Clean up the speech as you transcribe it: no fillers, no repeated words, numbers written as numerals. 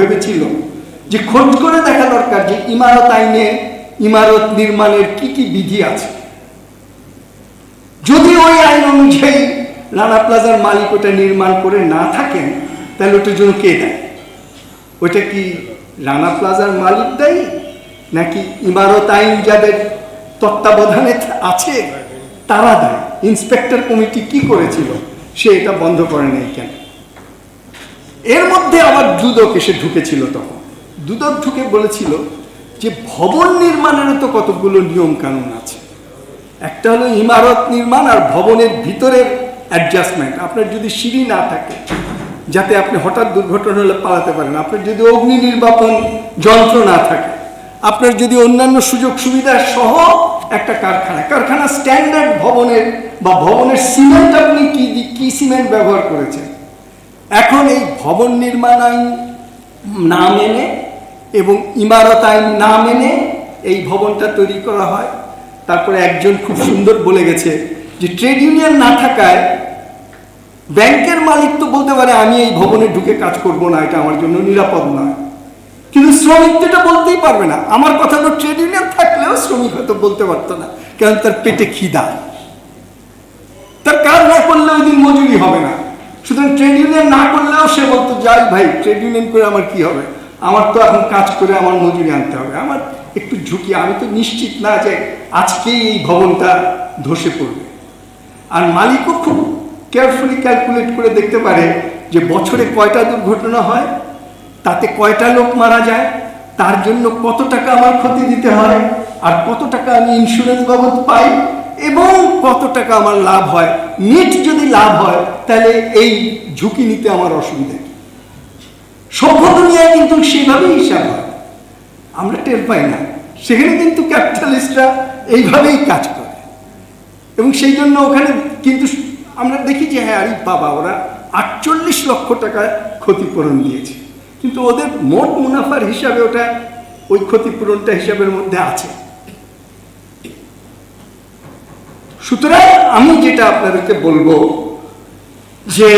ভেবেছিল যে খোঁজ করে দেখা দরকার যে ইমারত আইনে ইমারত নির্মাণের কি কি বিধি আছে। যদি ওই আইন অনুযায়ী রানা প্লাজার মালিক ওটা নির্মাণ করে না থাকেন, তাহলে ওটার জন্য কে দেয়? ওটা কি রানা প্লাজার মালিক দায়ী, নাকি ইমারত আইন যাদের তত্ত্বাবধানে আছে তারা দেয়? ইন্সপেক্টর কমিটি কি করেছিল? সে এটা বন্ধ করে নেই কেন? এর মধ্যে আবার দুদক এসে ঢুকেছিল। তখন দুদক ঢুকে বলেছিল যে ভবন নির্মাণেরও তো কতগুলো নিয়ম কানুন আছে। একটা হলো ইমারত নির্মাণ আর ভবনের ভিতরের অ্যাডজাস্টমেন্ট। আপনার যদি সিঁড়ি না থাকে যাতে আপনি হঠাৎ দুর্ঘটনা হলে পালাতে পারেন, আপনার যদি অগ্নি নির্বাপন যন্ত্র না থাকে, আপনার যদি অন্যান্য সুযোগ সুবিধা সহ একটা কারখানা স্ট্যান্ডার্ড ভবনের বা ভবনের সিমেন্ট আপনি কি সিমেন্ট ব্যবহার করেছেন, এখন এই ভবন নির্মাণ আইন না মেনে এবং ইমারত আইন না মেনে এই ভবনটা তৈরি করা হয়। তারপরে একজন খুব সুন্দর বলে গেছে যে ট্রেড ইউনিয়ন না থাকায় ব্যাংকের মালিক তো বলতে পারে আমি এই ভবনে ঢুকে কাজ করব না, এটা আমার জন্য নিরাপদ নয়, কিন্তু শ্রমিক তো এটা বলতেই পারবে না। আমার কথা হলো ট্রেড ইউনিয়ন থাকলেও শ্রমিক হয়তো বলতে পারতো না, কারণ তার পেটে খিদা, তার কাজ না করলে ওই দিন মজুরি হবে না। সুতরাং ট্রেড ইউনিয়ন না করলেও সে বলতো যাই ভাই, ট্রেড ইউনিয়ন করে আমার কি হবে, আমার তো এখন কাজ করে আমার মজুরি আনতে হবে, আমার একটু ঝুঁকি, আমি তো নিশ্চিত না যে আজকেই এই ভবনটা ধসে পড়বে। আর মালিকও খুব কেয়ারফুলি ক্যালকুলেট করে দেখতে পারে যে বছরে কয়টা দুর্ঘটনা হয়, তাতে কয়টা লোক মারা যায়, তার জন্য কত টাকা আমার ক্ষতি দিতে হয়, আর কত টাকা আমি ইন্স্যুরেন্স বাবদ পাই, এবং কত টাকা আমার লাভ হয়। নেট যদি লাভ হয় তাহলে এই ঝুঁকি নিতে আমার অসুবিধা কি? সভ্য দুনিয়ায় কিন্তু সেভাবেই হিসাব হয়, আমরা টের পাই না। সেখানে কিন্তু ক্যাপিটালিস্টরা এইভাবেই কাজ করে, এবং সেই জন্য ওখানে কিন্তু আমরা দেখি যে হ্যাঁ, আরে বাবা, ওরা 48 লক্ষ টাকা ক্ষতিপূরণ দিয়েছে, কিন্তু ওদের মোট মুনাফার হিসাবে ওটা ওই ক্ষতিপূরণটা হিসাবের মধ্যে আছে। সুতরাং আমি যেটা আপনাদেরকে বলবো যে